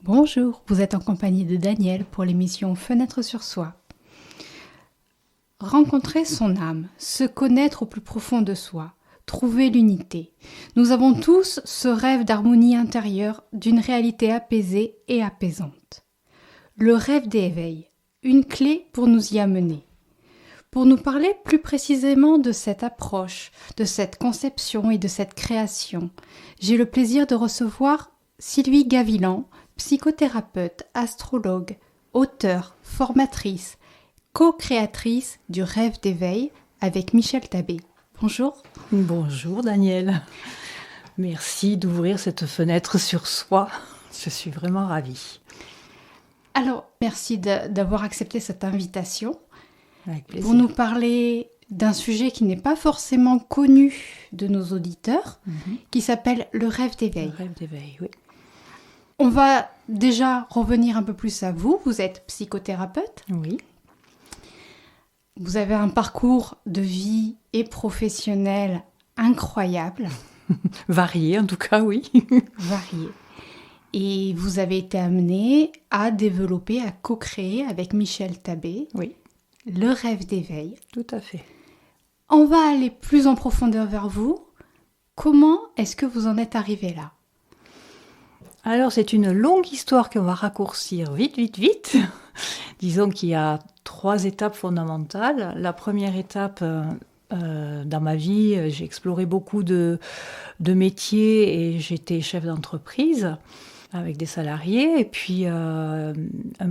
Bonjour, vous êtes en compagnie de Daniel pour l'émission Fenêtre sur soi. Rencontrer son âme, se connaître au plus profond de soi, trouver l'unité. Nous avons tous ce rêve d'harmonie intérieure, d'une réalité apaisée et apaisante. Le rêve d'éveil, une clé pour nous y amener. Pour nous parler plus précisément de cette approche, de cette conception et de cette création, j'ai le plaisir de recevoir Sylvie Gavilan, psychothérapeute, astrologue, auteure, formatrice, co-créatrice du rêve d'éveil avec Michel Tabé. Bonjour. Bonjour Daniel. Merci d'ouvrir cette fenêtre sur soi. Je suis vraiment ravie. Alors, merci d'avoir accepté cette invitation. Avec plaisir. Pour nous parler d'un sujet qui n'est pas forcément connu de nos auditeurs, qui s'appelle le rêve d'éveil. Le rêve d'éveil, oui. On va déjà revenir un peu plus à vous. Vous êtes psychothérapeute. Oui. Vous avez un parcours de vie et professionnel incroyable. Varié en tout cas, oui. Varié. Et vous avez été amené à développer, à co-créer avec Michel Tabé, Oui, le rêve d'éveil. tout à fait. On va aller plus en profondeur vers vous. Comment est-ce que vous en êtes arrivé là ? Alors c'est une longue histoire qu'on va raccourcir vite. Disons qu'il y a 3 étapes fondamentales. La première étape, dans ma vie, j'ai exploré beaucoup de métiers et j'étais chef d'entreprise avec des salariés. Et puis un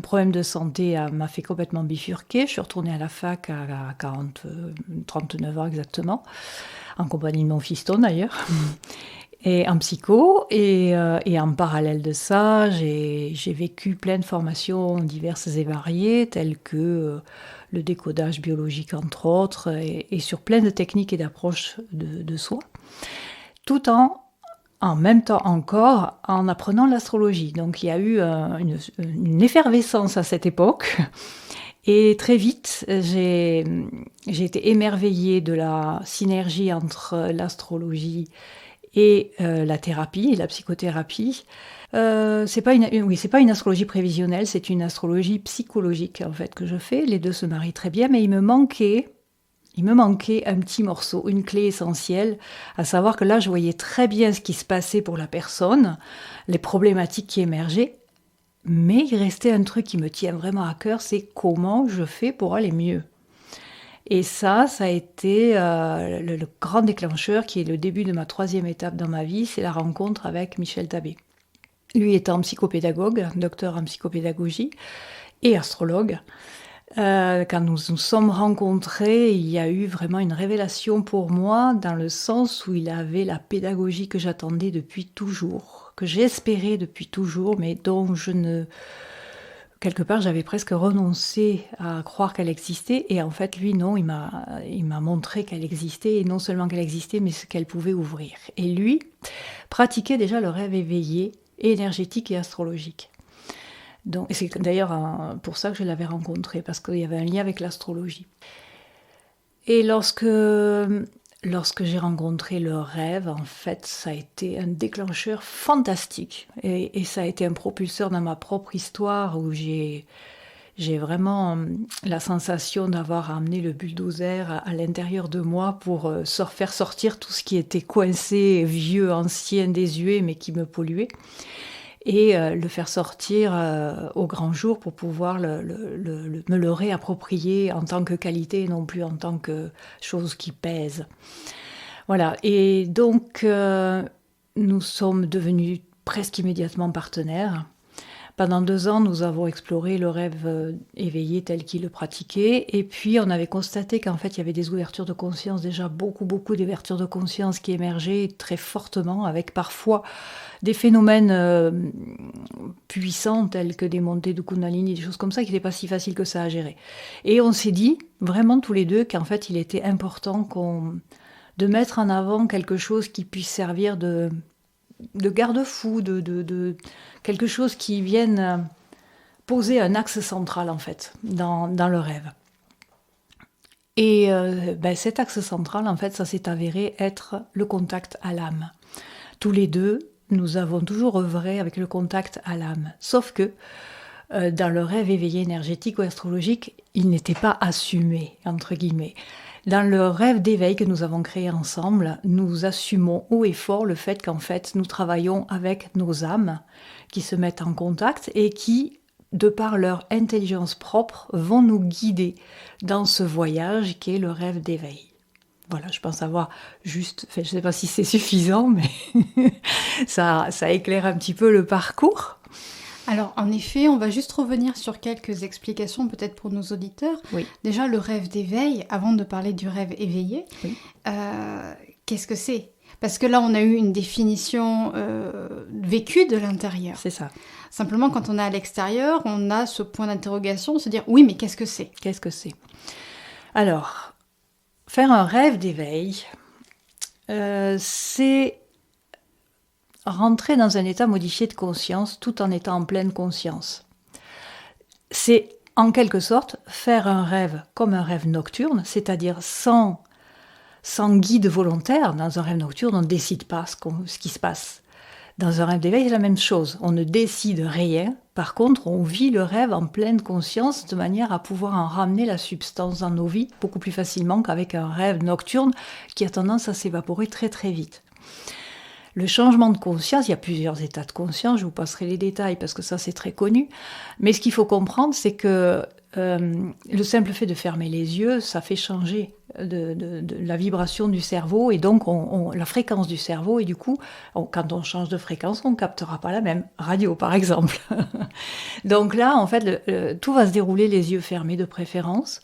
problème de santé m'a fait complètement bifurquer. Je suis retournée à la fac à 39 ans exactement, en compagnie de mon fiston d'ailleurs. Et en psycho, et en parallèle de ça, j'ai vécu plein de formations diverses et variées, telles que le décodage biologique entre autres, et sur plein de techniques et d'approches de soi, tout en même temps encore en apprenant l'astrologie. Donc il y a eu une effervescence à cette époque, et très vite j'ai été émerveillée de la synergie entre l'astrologie et la thérapie, la psychothérapie. C'est pas une astrologie prévisionnelle, c'est une astrologie psychologique en fait que je fais. Les deux se marient très bien, mais il me manquait un petit morceau, une clé essentielle, à savoir que là je voyais très bien ce qui se passait pour la personne, les problématiques qui émergeaient, mais il restait un truc qui me tient vraiment à cœur, c'est comment je fais pour aller mieux. Et ça a été le grand déclencheur qui est le début de ma 3e étape dans ma vie, c'est la rencontre avec Michel Tabé. Lui étant psychopédagogue, docteur en psychopédagogie et astrologue. Quand nous nous sommes rencontrés, il y a eu vraiment une révélation pour moi, dans le sens où il avait la pédagogie que j'attendais depuis toujours, que j'espérais depuis toujours, mais dont quelque part, j'avais presque renoncé à croire qu'elle existait, et en fait, lui, non, il m'a montré qu'elle existait, et non seulement qu'elle existait, mais ce qu'elle pouvait ouvrir. Et lui pratiquait déjà le rêve éveillé, énergétique et astrologique. Donc, et c'est d'ailleurs pour ça que je l'avais rencontré, parce qu'il y avait un lien avec l'astrologie. Et lorsque j'ai rencontré le rêve, en fait, ça a été un déclencheur fantastique. Et ça a été un propulseur dans ma propre histoire où j'ai vraiment la sensation d'avoir amené le bulldozer à l'intérieur de moi pour faire sortir tout ce qui était coincé, vieux, ancien, désuet, mais qui me polluait. Et le faire sortir au grand jour pour pouvoir me le réapproprier en tant que qualité et non plus en tant que chose qui pèse. Voilà, et donc nous sommes devenus presque immédiatement partenaires. Pendant 2 ans, nous avons exploré le rêve éveillé tel qu'il le pratiquait, et puis on avait constaté qu'en fait il y avait des ouvertures de conscience, déjà beaucoup d'ouvertures de conscience qui émergeaient très fortement, avec parfois des phénomènes puissants tels que des montées de Kundalini, des choses comme ça qui n'étaient pas si faciles que ça à gérer. Et on s'est dit vraiment tous les deux qu'en fait il était important de mettre en avant quelque chose qui puisse servir de garde-fou, de quelque chose qui vienne poser un axe central en fait dans le rêve. Et cet axe central, en fait, ça s'est avéré être le contact à l'âme. Tous les deux, nous avons toujours œuvré avec le contact à l'âme. Sauf que dans le rêve éveillé énergétique ou astrologique, il n'était pas assumé, entre guillemets. Dans le rêve d'éveil que nous avons créé ensemble, nous assumons haut et fort le fait qu'en fait, nous travaillons avec nos âmes qui se mettent en contact et qui, de par leur intelligence propre, vont nous guider dans ce voyage qui est le rêve d'éveil. Voilà, je pense avoir juste... je ne sais pas si c'est suffisant, mais ça éclaire un petit peu le parcours. Alors, en effet, on va juste revenir sur quelques explications, peut-être pour nos auditeurs. Oui. Déjà, le rêve d'éveil, avant de parler du rêve éveillé, Oui. Qu'est-ce que c'est ? Parce que là, on a eu une définition vécue de l'intérieur. C'est ça. Simplement, quand on est à l'extérieur, on a ce point d'interrogation, se dire, oui, mais qu'est-ce que c'est ? Qu'est-ce que c'est ? Alors, faire un rêve d'éveil, c'est rentrer dans un état modifié de conscience tout en étant en pleine conscience. C'est en quelque sorte faire un rêve comme un rêve nocturne, c'est-à-dire sans guide volontaire. Dans un rêve nocturne, on ne décide pas ce qui se passe. Dans un rêve d'éveil, c'est la même chose. On ne décide rien. Par contre, on vit le rêve en pleine conscience de manière à pouvoir en ramener la substance dans nos vies beaucoup plus facilement qu'avec un rêve nocturne qui a tendance à s'évaporer très très vite. Le changement de conscience, il y a plusieurs états de conscience, je vous passerai les détails parce que ça c'est très connu, mais ce qu'il faut comprendre c'est que le simple fait de fermer les yeux, ça fait changer de la vibration du cerveau et donc la fréquence du cerveau et du coup, quand on change de fréquence, on ne captera pas la même radio par exemple. Donc là en fait, tout va se dérouler les yeux fermés de préférence.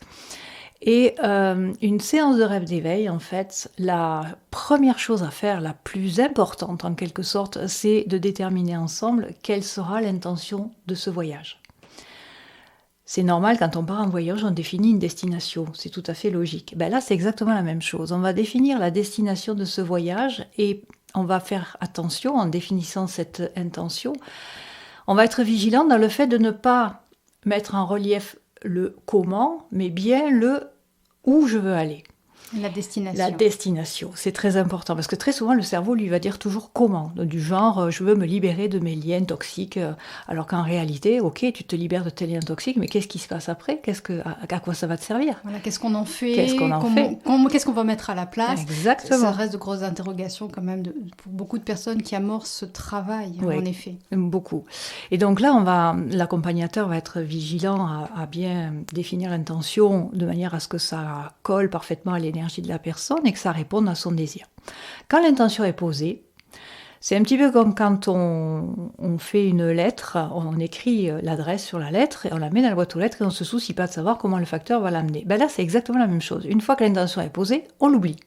Et une séance de rêve d'éveil, en fait, la première chose à faire, la plus importante en quelque sorte, c'est de déterminer ensemble quelle sera l'intention de ce voyage. C'est normal, quand on part en voyage, on définit une destination, c'est tout à fait logique. Ben là, c'est exactement la même chose. On va définir la destination de ce voyage et on va faire attention en définissant cette intention. On va être vigilant dans le fait de ne pas mettre en relief le comment, mais bien le où je veux aller. La destination. La destination, c'est très important parce que très souvent le cerveau lui va dire toujours comment, du genre je veux me libérer de mes liens toxiques, alors qu'en réalité, ok, tu te libères de tes liens toxiques, mais qu'est-ce qui se passe après ? À quoi ça va te servir ? Voilà, qu'est-ce qu'on en fait ? Qu'est-ce qu'on va mettre à la place ? Exactement. Ça reste de grosses interrogations quand même pour beaucoup de personnes qui amorcent ce travail, oui, en effet. Beaucoup. Et donc là, l'accompagnateur va être vigilant à bien définir l'intention de manière à ce que ça colle parfaitement à l'énergie de la personne et que ça réponde à son désir. Quand l'intention est posée, c'est un petit peu comme quand on fait une lettre, on écrit l'adresse sur la lettre et on la met dans la boîte aux lettres et on ne se soucie pas de savoir comment le facteur va l'amener. Ben là, c'est exactement la même chose. Une fois que l'intention est posée, on l'oublie.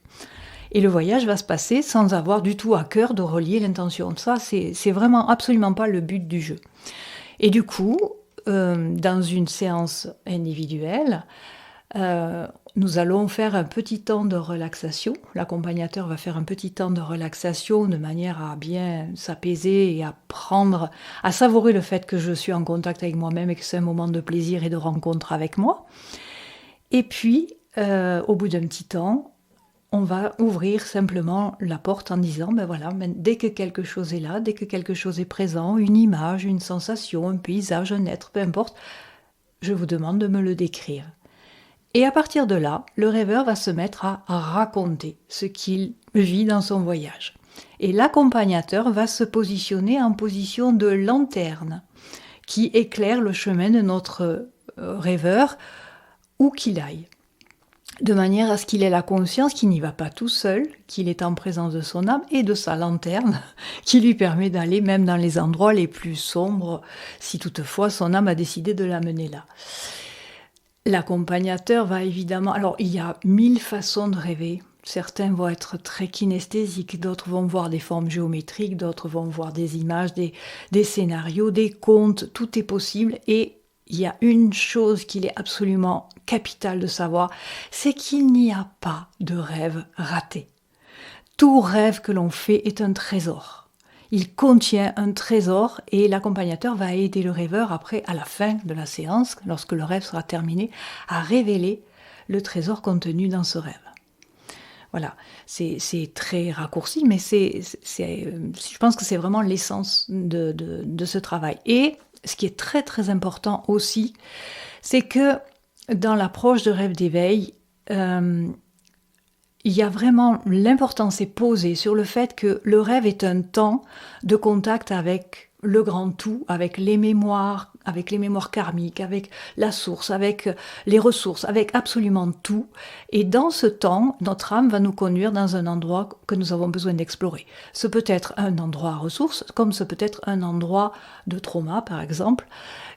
Et le voyage va se passer sans avoir du tout à cœur de relier l'intention. Ça, c'est vraiment absolument pas le but du jeu. Et du coup, dans une séance individuelle, nous allons faire un petit temps de relaxation. L'accompagnateur va faire un petit temps de relaxation de manière à bien s'apaiser et à savourer le fait que je suis en contact avec moi-même et que c'est un moment de plaisir et de rencontre avec moi. Et puis, au bout d'un petit temps, on va ouvrir simplement la porte en disant, dès que quelque chose est là, dès que quelque chose est présent, une image, une sensation, un paysage, un être, peu importe, je vous demande de me le décrire. Et à partir de là, le rêveur va se mettre à raconter ce qu'il vit dans son voyage. Et l'accompagnateur va se positionner en position de lanterne qui éclaire le chemin de notre rêveur où qu'il aille. De manière à ce qu'il ait la conscience qu'il n'y va pas tout seul, qu'il est en présence de son âme et de sa lanterne qui lui permet d'aller même dans les endroits les plus sombres si toutefois son âme a décidé de l'amener là. L'accompagnateur va évidemment... Alors, il y a 1000 façons de rêver. Certains vont être très kinesthésiques, d'autres vont voir des formes géométriques, d'autres vont voir des images, des scénarios, des contes, tout est possible. Et il y a une chose qu'il est absolument capital de savoir, c'est qu'il n'y a pas de rêve raté. Tout rêve que l'on fait est un trésor. Il contient un trésor et l'accompagnateur va aider le rêveur après, à la fin de la séance, lorsque le rêve sera terminé, à révéler le trésor contenu dans ce rêve. Voilà, c'est très raccourci, mais je pense que c'est vraiment l'essence de ce travail. Et ce qui est très très important aussi, c'est que dans l'approche de rêve d'éveil, il y a vraiment l'importance est posée sur le fait que le rêve est un temps de contact avec le grand tout, avec les mémoires karmiques, avec la source, avec les ressources, avec absolument tout. Et dans ce temps, notre âme va nous conduire dans un endroit que nous avons besoin d'explorer. Ce peut être un endroit à ressources, comme ce peut être un endroit de trauma, par exemple,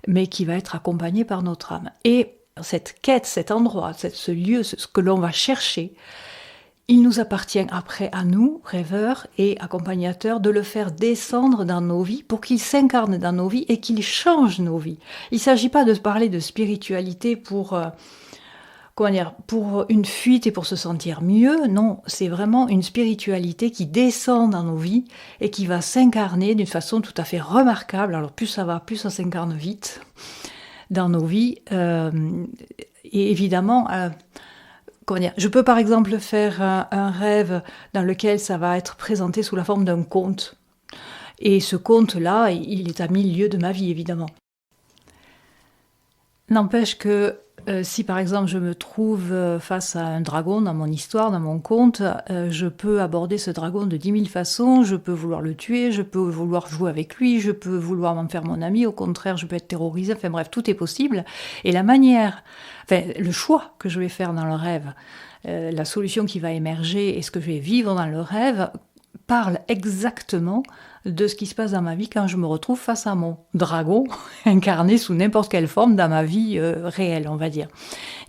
mais qui va être accompagné par notre âme. Et cette quête, cet endroit, ce lieu, ce que l'on va chercher, il nous appartient après à nous, rêveurs et accompagnateurs, de le faire descendre dans nos vies pour qu'il s'incarne dans nos vies et qu'il change nos vies. Il ne s'agit pas de parler de spiritualité pour une fuite et pour se sentir mieux. Non, c'est vraiment une spiritualité qui descend dans nos vies et qui va s'incarner d'une façon tout à fait remarquable. Alors plus ça va, plus ça s'incarne vite dans nos vies. Et évidemment... je peux par exemple faire un rêve dans lequel ça va être présenté sous la forme d'un conte. Et ce conte-là, il est à 1000 lieues de ma vie, évidemment. N'empêche que si par exemple je me trouve face à un dragon dans mon histoire, dans mon conte, je peux aborder ce dragon de 10 000 façons, je peux vouloir le tuer, je peux vouloir jouer avec lui, je peux vouloir m'en faire mon ami, au contraire je peux être terrorisée, enfin bref, tout est possible. Et le choix que je vais faire dans le rêve, la solution qui va émerger et ce que je vais vivre dans le rêve parle exactement de ce qui se passe dans ma vie quand je me retrouve face à mon dragon incarné sous n'importe quelle forme dans ma vie réelle, on va dire.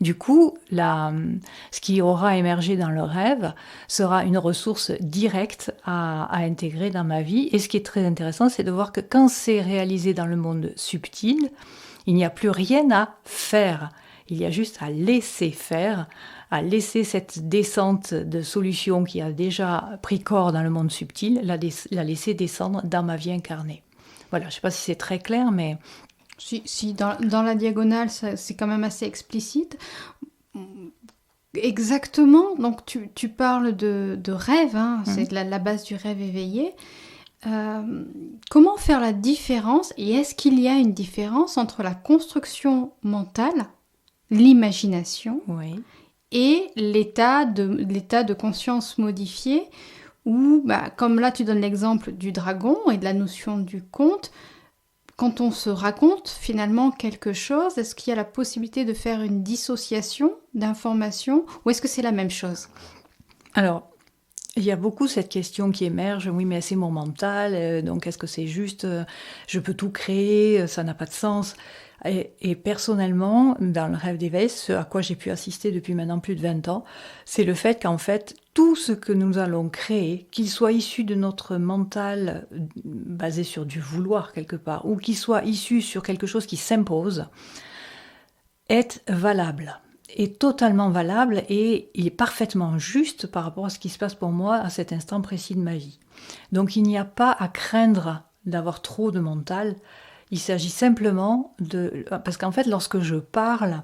Du coup, ce qui aura émergé dans le rêve sera une ressource directe à intégrer dans ma vie. Et ce qui est très intéressant, c'est de voir que quand c'est réalisé dans le monde subtil, il n'y a plus rien à faire. Il y a juste à laisser faire, à laisser cette descente de solutions qui a déjà pris corps dans le monde subtil, la laisser descendre dans ma vie incarnée. Voilà, je ne sais pas si c'est très clair, mais... Si dans la diagonale, c'est quand même assez explicite. Exactement, donc tu parles de rêve, hein, c'est la base du rêve éveillé. Comment faire la différence, et est-ce qu'il y a une différence entre la construction mentale, l'imagination, oui, et l'état de conscience modifié où, comme là tu donnes l'exemple du dragon et de la notion du conte, quand on se raconte finalement quelque chose, est-ce qu'il y a la possibilité de faire une dissociation d'informations ou est-ce que c'est la même chose ? Alors, il y a beaucoup cette question qui émerge, oui mais c'est mon mental, donc est-ce que c'est juste, je peux tout créer, ça n'a pas de sens. Et personnellement, dans le rêve d'éveil, ce à quoi j'ai pu assister depuis maintenant plus de 20 ans, c'est le fait qu'en fait, tout ce que nous allons créer, qu'il soit issu de notre mental basé sur du vouloir quelque part, ou qu'il soit issu sur quelque chose qui s'impose, est valable. Est totalement valable et il est parfaitement juste par rapport à ce qui se passe pour moi à cet instant précis de ma vie. Donc il n'y a pas à craindre d'avoir trop de mental. Il s'agit simplement parce qu'en fait, lorsque je parle,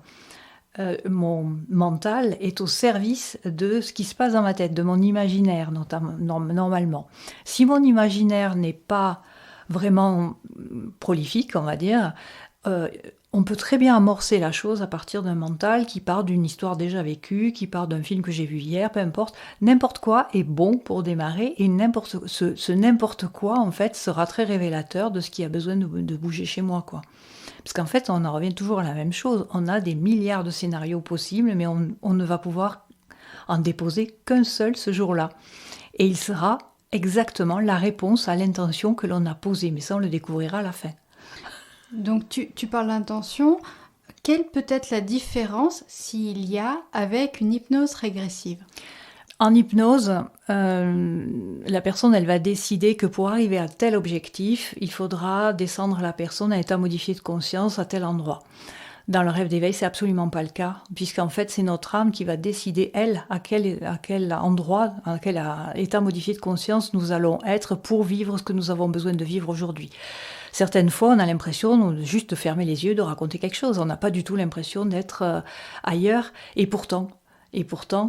mon mental est au service de ce qui se passe dans ma tête, de mon imaginaire, normalement. Si mon imaginaire n'est pas vraiment prolifique, on va dire, on peut très bien amorcer la chose à partir d'un mental qui part d'une histoire déjà vécue, qui part d'un film que j'ai vu hier, peu importe. N'importe quoi est bon pour démarrer et ce n'importe quoi, en fait, sera très révélateur de ce qui a besoin de bouger chez moi, quoi. Parce qu'en fait, on en revient toujours à la même chose. On a des milliards de scénarios possibles, mais on ne va pouvoir en déposer qu'un seul ce jour-là. Et il sera exactement la réponse à l'intention que l'on a posée. Mais ça, on le découvrira à la fin. Donc tu parles d'intention. Quelle peut être la différence s'il y a avec une hypnose régressive ? En hypnose, la personne, elle va décider que pour arriver à tel objectif, il faudra descendre la personne à état modifié de conscience à tel endroit. Dans le rêve d'éveil, c'est absolument pas le cas, puisqu'en fait, c'est notre âme qui va décider, elle, à quel endroit, à quel état modifié de conscience nous allons être pour vivre ce que nous avons besoin de vivre aujourd'hui. Certaines fois, on a l'impression de juste de fermer les yeux, de raconter quelque chose. On n'a pas du tout l'impression d'être ailleurs. Et pourtant,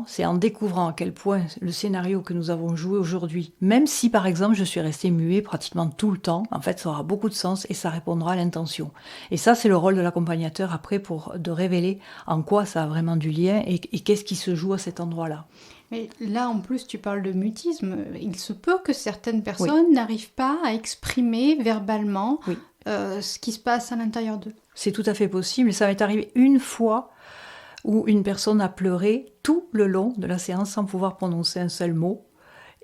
c'est en découvrant à quel point le scénario que nous avons joué aujourd'hui, même si par exemple je suis restée muet pratiquement tout le temps, en fait ça aura beaucoup de sens et ça répondra à l'intention. Et ça c'est le rôle de l'accompagnateur après de révéler en quoi ça a vraiment du lien et qu'est-ce qui se joue à cet endroit-là. Mais là, en plus, tu parles de mutisme. Il se peut que certaines personnes n'arrivent pas à exprimer verbalement ce qui se passe à l'intérieur d'eux. C'est tout à fait possible. Et ça m'est arrivé une fois où une personne a pleuré tout le long de la séance sans pouvoir prononcer un seul mot.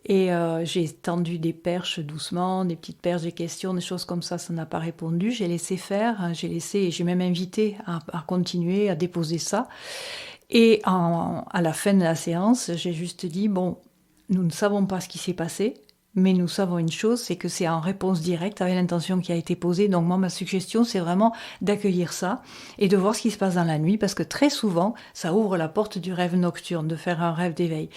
Et j'ai tendu des perches doucement, des petites perches, des questions, des choses comme ça n'a pas répondu. J'ai laissé faire, j'ai même invité à continuer, à déposer ça. Et à la fin de la séance, j'ai juste dit, bon, nous ne savons pas ce qui s'est passé, mais nous savons une chose, c'est que c'est en réponse directe avec l'intention qui a été posée. Donc moi, ma suggestion, c'est vraiment d'accueillir ça et de voir ce qui se passe dans la nuit, parce que très souvent, ça ouvre la porte du rêve nocturne, de faire un rêve d'éveil.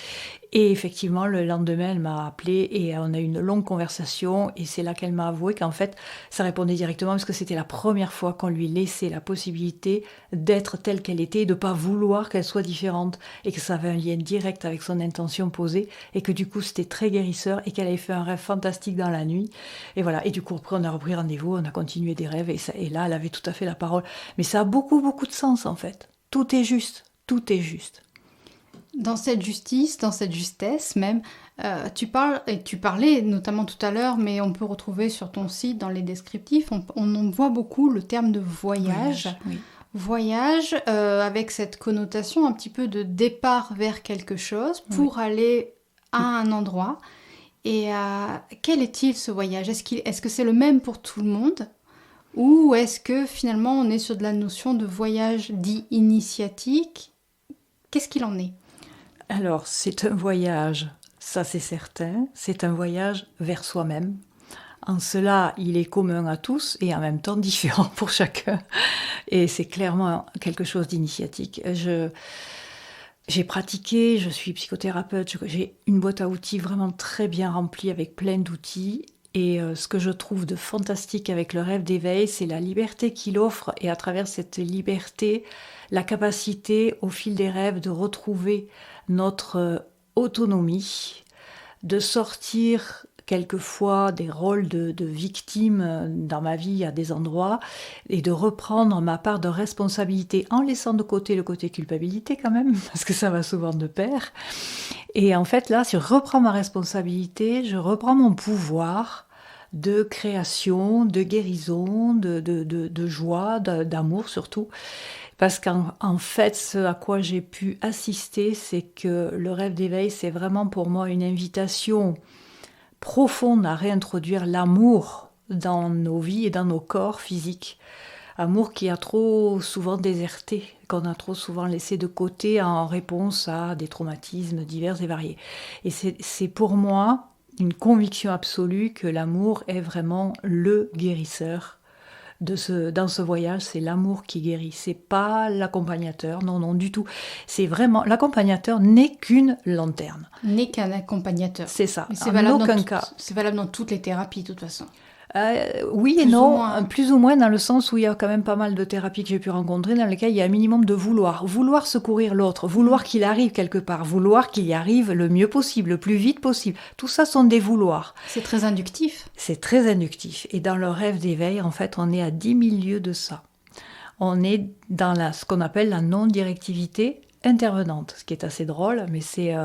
Et effectivement, le lendemain, elle m'a appelée et on a eu une longue conversation. Et c'est là qu'elle m'a avoué qu'en fait, ça répondait directement parce que c'était la première fois qu'on lui laissait la possibilité d'être telle qu'elle était et de ne pas vouloir qu'elle soit différente. Et que ça avait un lien direct avec son intention posée. Et que du coup, c'était très guérisseur et qu'elle avait fait un rêve fantastique dans la nuit. Et voilà. Et du coup, après, on a repris rendez-vous, on a continué des rêves. Et là, elle avait tout à fait la parole. Mais ça a beaucoup, beaucoup de sens en fait. Tout est juste. Tout est juste. Dans cette justice, dans cette justesse même, tu parlais notamment tout à l'heure, mais on peut retrouver sur ton site, dans les descriptifs, on voit beaucoup le terme de voyage. Oui. Voyage avec cette connotation un petit peu de départ vers quelque chose pour aller à un endroit. Et quel est-il ce voyage ? Est-ce que c'est le même pour tout le monde ? Ou est-ce que finalement on est sur de la notion de voyage dit initiatique ? Qu'est-ce qu'il en est ? Alors, c'est un voyage, ça c'est certain, c'est un voyage vers soi-même. En cela, il est commun à tous et en même temps différent pour chacun. Et c'est clairement quelque chose d'initiatique. J'ai pratiqué, je suis psychothérapeute, j'ai une boîte à outils vraiment très bien remplie avec plein d'outils. Et ce que je trouve de fantastique avec le rêve d'éveil, c'est la liberté qu'il offre et à travers cette liberté, la capacité au fil des rêves de retrouver notre autonomie, de sortir quelquefois des rôles de victime dans ma vie à des endroits et de reprendre ma part de responsabilité en laissant de côté le côté culpabilité quand même, parce que ça va souvent de pair. Et en fait là, si je reprends ma responsabilité, je reprends mon pouvoir de création, de guérison, de joie, d'amour surtout. Parce qu'en fait, ce à quoi j'ai pu assister, c'est que le rêve d'éveil, c'est vraiment pour moi une invitation profonde à réintroduire l'amour dans nos vies et dans nos corps physiques. Amour qui a trop souvent déserté, qu'on a trop souvent laissé de côté en réponse à des traumatismes divers et variés. Et c'est pour moi une conviction absolue que l'amour est vraiment le guérisseur. Dans ce voyage, c'est l'amour qui guérit, c'est pas l'accompagnateur, non du tout. C'est vraiment, l'accompagnateur n'est qu'une lanterne. N'est qu'un accompagnateur. C'est ça, mais c'est en aucun cas. C'est valable dans toutes les thérapies de toute façon. Oui et non, plus ou moins dans le sens où il y a quand même pas mal de thérapies que j'ai pu rencontrer dans lesquelles il y a un minimum de vouloir secourir l'autre, vouloir qu'il arrive quelque part, vouloir qu'il y arrive le mieux possible, le plus vite possible. Tout ça sont des vouloirs. C'est très inductif. C'est très inductif. Et dans le rêve d'éveil, en fait, on est à 10 000 lieues de ça. On est dans ce qu'on appelle la non-directivité intervenante, ce qui est assez drôle, mais c'est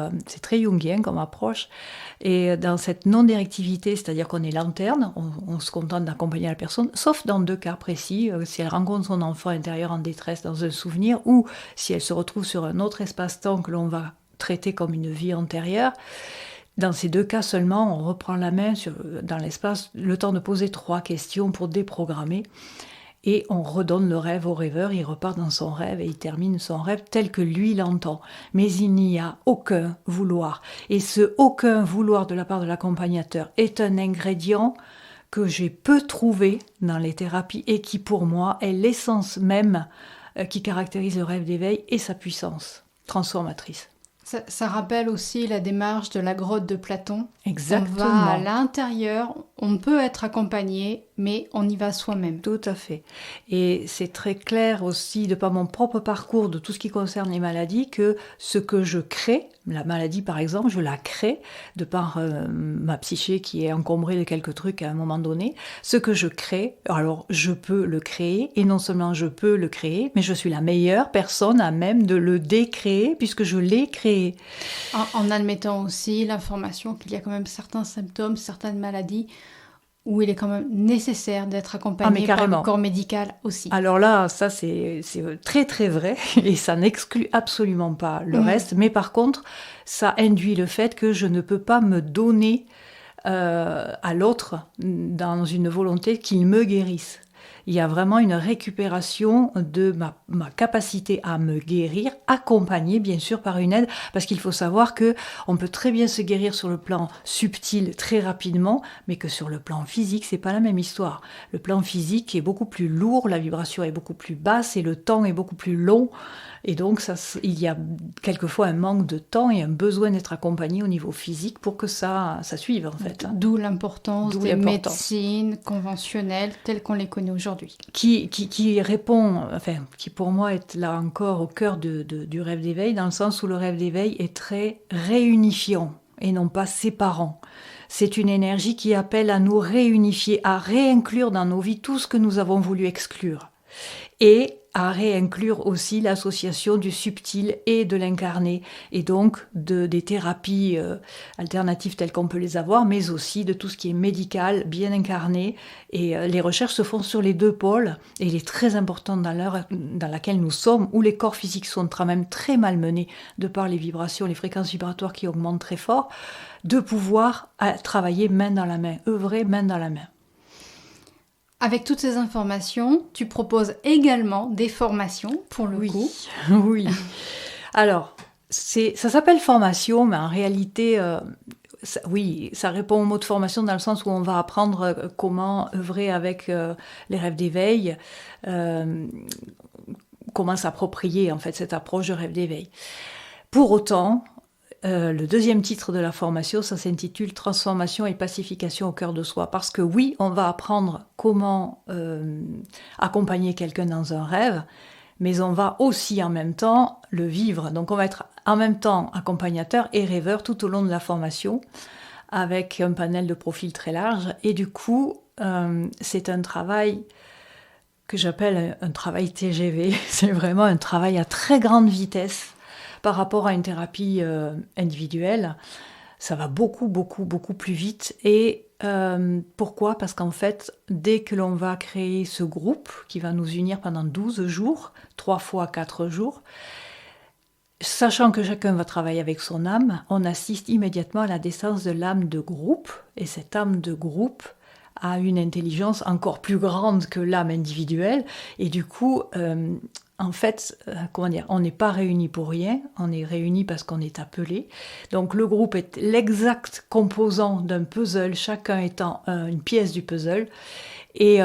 très jungien comme approche. Et dans cette non-directivité, c'est-à-dire qu'on est lanterne, on se contente d'accompagner la personne, sauf dans 2 cas précis, si elle rencontre son enfant intérieur en détresse dans un souvenir, ou si elle se retrouve sur un autre espace-temps que l'on va traiter comme une vie antérieure. Dans ces 2 cas seulement, on reprend la main dans l'espace, le temps de poser 3 questions pour déprogrammer. Et on redonne le rêve au rêveur, il repart dans son rêve et il termine son rêve tel que lui l'entend. Mais il n'y a aucun vouloir. Et ce aucun vouloir de la part de l'accompagnateur est un ingrédient que j'ai peu trouvé dans les thérapies et qui pour moi est l'essence même qui caractérise le rêve d'éveil et sa puissance transformatrice. Ça rappelle aussi la démarche de la grotte de Platon. Exactement. On va à l'intérieur, on peut être accompagné, mais on y va soi-même. Tout à fait. Et c'est très clair aussi, de par mon propre parcours de tout ce qui concerne les maladies, que ce que je crée, la maladie par exemple, je la crée de par ma psyché qui est encombrée de quelques trucs à un moment donné. Ce que je crée, alors je peux le créer, et non seulement je peux le créer, mais je suis la meilleure personne à même de le décréer puisque je l'ai créé. En admettant aussi l'information qu'il y a quand même certains symptômes, certaines maladies où il est quand même nécessaire d'être accompagné par le corps médical aussi. Alors là, ça c'est très très vrai, et ça n'exclut absolument pas le reste, mais par contre, ça induit le fait que je ne peux pas me donner à l'autre dans une volonté qu'il me guérisse. Il y a vraiment une récupération de ma capacité à me guérir, accompagnée bien sûr par une aide, parce qu'il faut savoir que on peut très bien se guérir sur le plan subtil très rapidement, mais que sur le plan physique, c'est pas la même histoire. Le plan physique est beaucoup plus lourd, la vibration est beaucoup plus basse et le temps est beaucoup plus long. Et donc, il y a quelquefois un manque de temps et un besoin d'être accompagné au niveau physique pour que ça suive, en fait. D'où l'importance des médecines conventionnelles telles qu'on les connaît aujourd'hui. Qui répond, enfin, qui pour moi est là encore au cœur du rêve d'éveil, dans le sens où le rêve d'éveil est très réunifiant et non pas séparant. C'est une énergie qui appelle à nous réunifier, à réinclure dans nos vies tout ce que nous avons voulu exclure. Et à réinclure aussi l'association du subtil et de l'incarné, et donc des thérapies alternatives telles qu'on peut les avoir, mais aussi de tout ce qui est médical, bien incarné. Et les recherches se font sur les deux pôles, et il est très important dans l'heure dans laquelle nous sommes, où les corps physiques sont quand même très malmenés, de par les vibrations, les fréquences vibratoires qui augmentent très fort, de pouvoir travailler main dans la main, œuvrer main dans la main. Avec toutes ces informations, tu proposes également des formations, pour le coup. Oui. Alors, ça s'appelle formation, mais en réalité, ça répond au mot de formation dans le sens où on va apprendre comment œuvrer avec les rêves d'éveil, comment s'approprier en fait cette approche de rêve d'éveil. Pour autant, le deuxième titre de la formation, ça s'intitule « Transformation et pacification au cœur de soi ». Parce que oui, on va apprendre comment accompagner quelqu'un dans un rêve, mais on va aussi en même temps le vivre. Donc on va être en même temps accompagnateur et rêveur tout au long de la formation, avec un panel de profils très large. Et du coup, c'est un travail que j'appelle un travail TGV. C'est vraiment un travail à très grande vitesse. Par rapport à une thérapie individuelle, ça va beaucoup plus vite. Et pourquoi ? Parce qu'en fait, dès que l'on va créer ce groupe qui va nous unir pendant 12 jours, 3 fois 4 jours, sachant que chacun va travailler avec son âme, on assiste immédiatement à la naissance de l'âme de groupe. Et cette âme de groupe a une intelligence encore plus grande que l'âme individuelle. Et du coup... en fait, on n'est pas réunis pour rien, on est réunis parce qu'on est appelés. Donc le groupe est l'exact composant d'un puzzle, chacun étant une pièce du puzzle. Et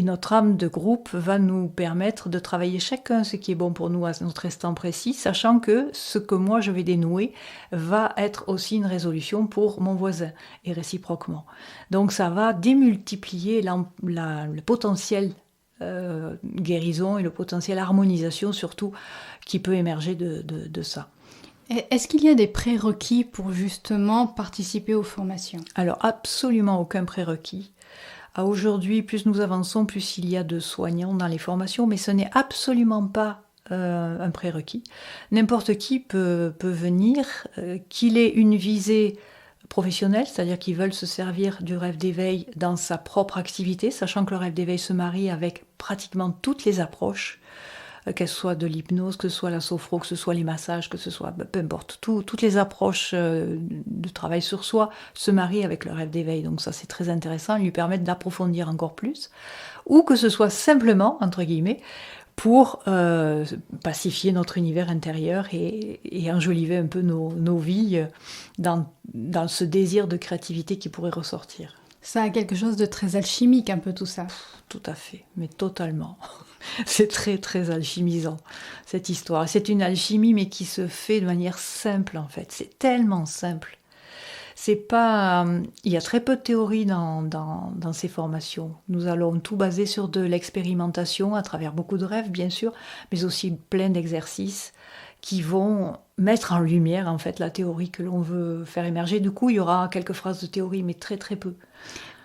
notre âme de groupe va nous permettre de travailler chacun ce qui est bon pour nous à notre instant précis, sachant que ce que moi je vais dénouer va être aussi une résolution pour mon voisin, et réciproquement. Donc ça va démultiplier le potentiel guérison et le potentiel harmonisation surtout qui peut émerger de ça. Est-ce qu'il y a des prérequis pour justement participer aux formations ? Alors absolument aucun prérequis. À aujourd'hui, plus nous avançons, plus il y a de soignants dans les formations, mais ce n'est absolument pas un prérequis. N'importe qui peut venir, qu'il ait une visée professionnels, c'est-à-dire qui veulent se servir du rêve d'éveil dans sa propre activité, sachant que le rêve d'éveil se marie avec pratiquement toutes les approches, qu'elles soient de l'hypnose, que ce soit la sophro, que ce soit les massages, que ce soit, peu importe, toutes les approches de travail sur soi se marient avec le rêve d'éveil. Donc ça, c'est très intéressant, lui permettre d'approfondir encore plus, ou que ce soit simplement, entre guillemets, pour pacifier notre univers intérieur et enjoliver un peu nos vies dans ce désir de créativité qui pourrait ressortir. Ça a quelque chose de très alchimique, un peu tout ça. Tout à fait, mais totalement. C'est très, très alchimisant, cette histoire. C'est une alchimie, mais qui se fait de manière simple, en fait. C'est tellement simple. Il y a très peu de théorie dans ces formations. Nous allons tout baser sur de l'expérimentation, à travers beaucoup de rêves, bien sûr, mais aussi plein d'exercices qui vont mettre en lumière, en fait, la théorie que l'on veut faire émerger. Du coup, il y aura quelques phrases de théorie, mais très, très peu.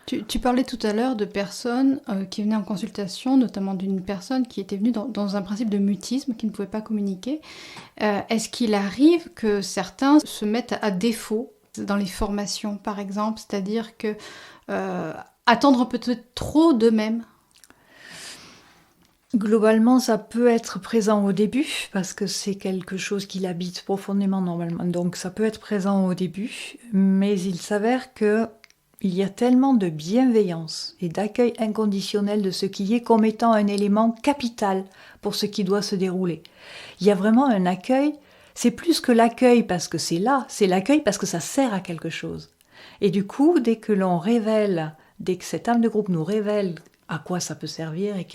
Tu parlais tout à l'heure de personnes qui venaient en consultation, notamment d'une personne qui était venue dans un principe de mutisme, qui ne pouvait pas communiquer. Est-ce qu'il arrive que certains se mettent à défaut dans les formations, par exemple, c'est-à-dire que attendre peut-être trop d'eux-mêmes? Globalement, ça peut être présent au début, parce que c'est quelque chose qui l'habite profondément normalement. Donc ça peut être présent au début, mais il s'avère que il y a tellement de bienveillance et d'accueil inconditionnel de ce qui est comme étant un élément capital pour ce qui doit se dérouler. Il y a vraiment un accueil, c'est plus que l'accueil parce que c'est là, c'est l'accueil parce que ça sert à quelque chose. Et du coup, dès que cette âme de groupe nous révèle à quoi ça peut servir et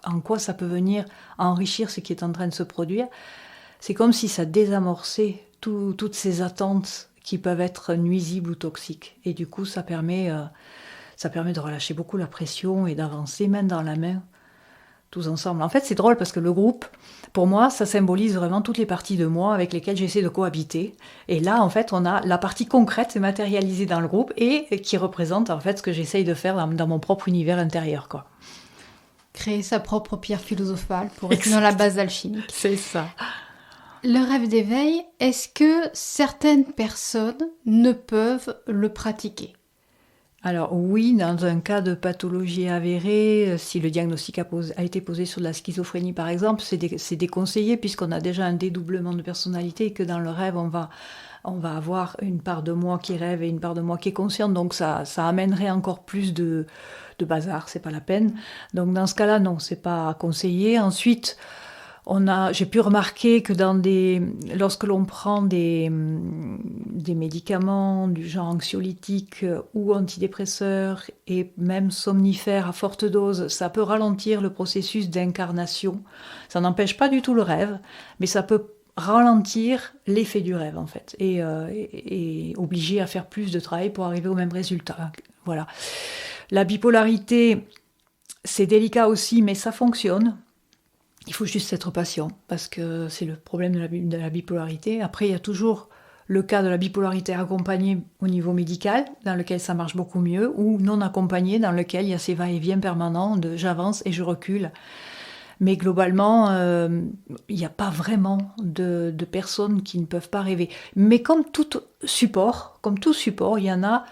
en quoi ça peut venir enrichir ce qui est en train de se produire, c'est comme si ça désamorçait toutes ces attentes qui peuvent être nuisibles ou toxiques. Et du coup, ça permet de relâcher beaucoup la pression et d'avancer main dans la main, tous ensemble. En fait, c'est drôle parce que le groupe, pour moi, ça symbolise vraiment toutes les parties de moi avec lesquelles j'essaie de cohabiter. Et là, en fait, on a la partie concrète matérialisée dans le groupe et qui représente, en fait, ce que j'essaye de faire dans mon propre univers intérieur, quoi. Créer sa propre pierre philosophale pour être dans la base alchimique. C'est ça. Le rêve d'éveil, est-ce que certaines personnes ne peuvent le pratiquer? Alors oui, dans un cas de pathologie avérée, si le diagnostic a été posé sur de la schizophrénie par exemple, c'est déconseillé puisqu'on a déjà un dédoublement de personnalité et que dans le rêve, on va avoir une part de moi qui rêve et une part de moi qui est consciente, donc ça amènerait encore plus de bazar, c'est pas la peine. Donc dans ce cas-là, non, c'est pas conseillé. Ensuite, j'ai pu remarquer que lorsque l'on prend des médicaments du genre anxiolytiques ou antidépresseurs et même somnifères à forte dose, ça peut ralentir le processus d'incarnation. Ça n'empêche pas du tout le rêve, mais ça peut ralentir l'effet du rêve en fait et obliger à faire plus de travail pour arriver au même résultat. Voilà. La bipolarité, c'est délicat aussi, mais ça fonctionne. Il faut juste être patient, parce que c'est le problème de la bipolarité. Après, il y a toujours le cas de la bipolarité accompagnée au niveau médical, dans lequel ça marche beaucoup mieux, ou non accompagnée, dans lequel il y a ces va-et-vient permanents de j'avance et je recule. Mais globalement, il n'y a pas vraiment de personnes qui ne peuvent pas rêver. Mais comme tout support, il y en a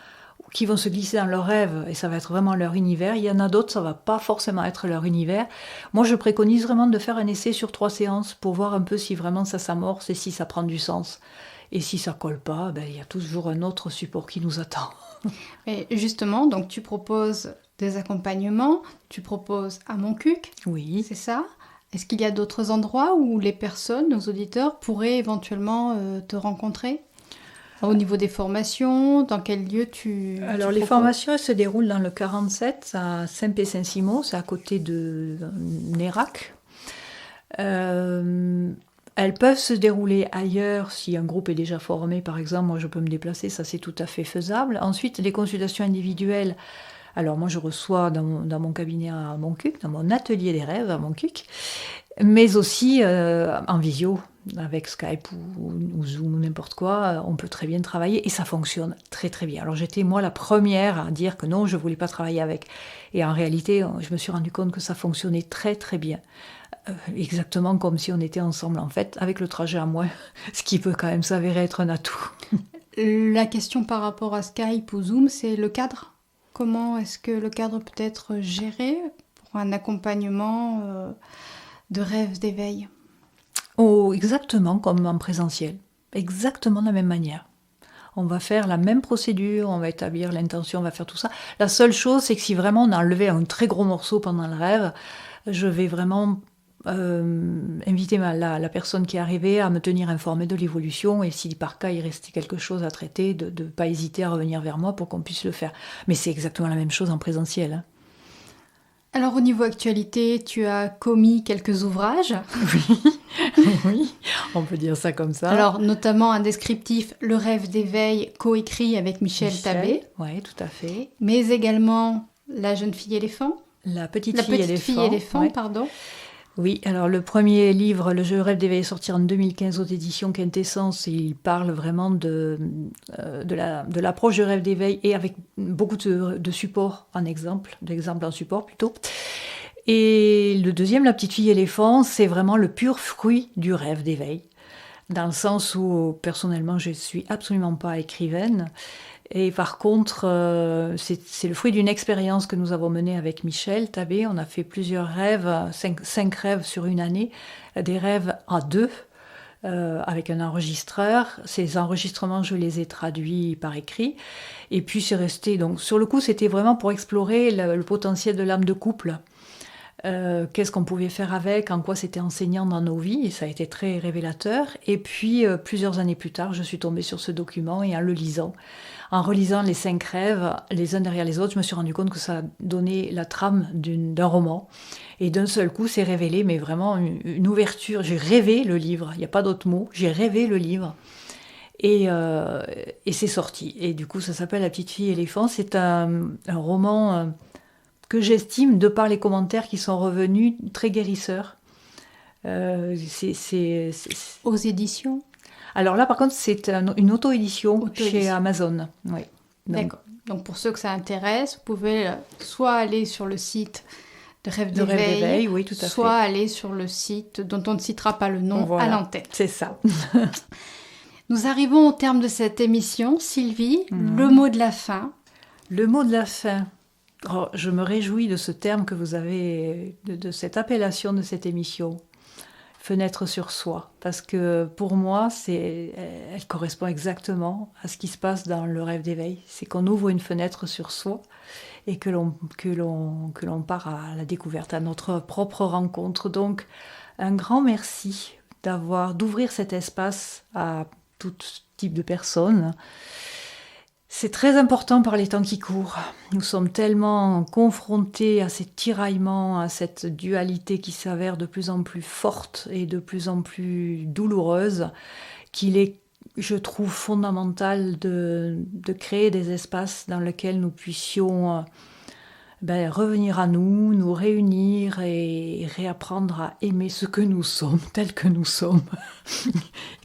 qui vont se glisser dans leur rêve et ça va être vraiment leur univers. Il y en a d'autres, ça va pas forcément être leur univers. Moi, je préconise vraiment de faire un essai sur 3 séances pour voir un peu si vraiment ça s'amorce et si ça prend du sens. Et si ça colle pas, il y a toujours un autre support qui nous attend. Et justement, donc tu proposes des accompagnements, tu proposes à Montcuq, oui, c'est ça? Est-ce qu'il y a d'autres endroits où les personnes, nos auditeurs, pourraient éventuellement te rencontrer? Au niveau des formations, dans quel lieu Alors, les formations, elles se déroulent dans le 47, à Saint-Pé-Saint-Simon, c'est à côté de Nérac. Elles peuvent se dérouler ailleurs, si un groupe est déjà formé, par exemple, moi je peux me déplacer, ça c'est tout à fait faisable. Ensuite, les consultations individuelles, alors moi je reçois dans mon cabinet à Montcuq, dans mon atelier des rêves à Montcuq, mais aussi en visio, avec Skype ou Zoom ou n'importe quoi, on peut très bien travailler et ça fonctionne très très bien. Alors j'étais moi la première à dire que non, je voulais pas travailler avec. Et en réalité, je me suis rendu compte que ça fonctionnait très très bien. Exactement comme si on était ensemble en fait, avec le trajet à moins, ce qui peut quand même s'avérer être un atout. La question par rapport à Skype ou Zoom, c'est le cadre. Comment est-ce que le cadre peut être géré pour un accompagnement de rêve d'éveil? Oh, exactement comme en présentiel, exactement de la même manière. On va faire la même procédure, on va établir l'intention, on va faire tout ça. La seule chose, c'est que si vraiment on a enlevé un très gros morceau pendant le rêve, je vais vraiment inviter la personne qui est arrivée à me tenir informée de l'évolution et si par cas il restait quelque chose à traiter, de ne pas hésiter à revenir vers moi pour qu'on puisse le faire. Mais c'est exactement la même chose en présentiel. Alors au niveau actualité, tu as commis quelques ouvrages. Oui, on peut dire ça comme ça. Alors notamment un descriptif Le rêve d'éveil, coécrit avec Michel Tabé. Oui, tout à fait. Mais également La jeune fille éléphant. La petite fille éléphant. Ouais. Pardon. Oui, alors le premier livre, Le rêve d'éveil, est sorti en 2015 aux éditions Quintessence. Et il parle vraiment de l'approche du rêve d'éveil et avec beaucoup de supports d'exemples en support plutôt. Et le deuxième, La petite fille éléphant, c'est vraiment le pur fruit du rêve d'éveil. Dans le sens où, personnellement, je ne suis absolument pas écrivaine. Et par contre, c'est le fruit d'une expérience que nous avons menée avec Michel Tabé. On a fait plusieurs rêves, 5 rêves sur une année, des rêves à 2, avec un enregistreur. Ces enregistrements, je les ai traduits par écrit. Et puis c'est resté, donc sur le coup, c'était vraiment pour explorer le potentiel de l'âme de couple. Qu'est-ce qu'on pouvait faire avec, en quoi c'était enseignant dans nos vies, et ça a été très révélateur. Et puis, plusieurs années plus tard, je suis tombée sur ce document et en relisant les 5 rêves, les uns derrière les autres, je me suis rendu compte que ça donnait la trame d'un roman. Et d'un seul coup, c'est révélé, mais vraiment une ouverture. J'ai rêvé le livre, il n'y a pas d'autre mot, j'ai rêvé le livre. Et c'est sorti. Et du coup, ça s'appelle La petite fille éléphant. C'est un roman... que j'estime, de par les commentaires qui sont revenus, très guérisseur. Aux éditions. Alors là, par contre, c'est une auto-édition chez Amazon. Oui. D'accord. Donc pour ceux que ça intéresse, vous pouvez soit aller sur le site de Rêve d'éveil, oui, tout à soit fait. aller sur le site dont on ne citera pas le nom Voilà, à l'antenne. C'est ça. Nous arrivons au terme de cette émission. Sylvie, le mot de la fin. Le mot de la fin. Oh, je me réjouis de ce terme que vous avez, de cette appellation de cette émission, fenêtre sur soi, parce que pour moi, elle correspond exactement à ce qui se passe dans le rêve d'éveil. C'est qu'on ouvre une fenêtre sur soi et que l'on part à la découverte, à notre propre rencontre. Donc, un grand merci d'ouvrir cet espace à tout type de personnes. C'est très important par les temps qui courent. Nous sommes tellement confrontés à ces tiraillements, à cette dualité qui s'avère de plus en plus forte et de plus en plus douloureuse, qu'il est, je trouve, fondamental de créer des espaces dans lesquels nous puissions revenir à nous réunir et réapprendre à aimer ce que nous sommes, tel que nous sommes.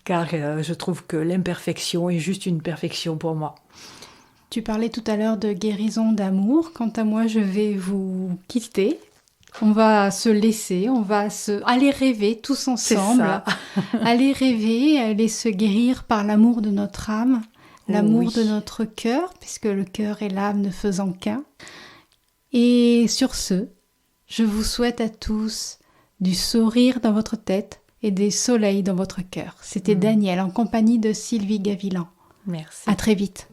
Car je trouve que l'imperfection est juste une perfection pour moi. Tu parlais tout à l'heure de guérison d'amour. Quant à moi, je vais vous quitter. On va se laisser, on va aller rêver tous ensemble. Aller rêver, aller se guérir par l'amour de notre âme, l'amour de notre cœur, puisque le cœur et l'âme ne faisant qu'un. Et sur ce, je vous souhaite à tous du sourire dans votre tête et des soleils dans votre cœur. C'était Danielle en compagnie de Sylvie Gavilan. Merci. À très vite.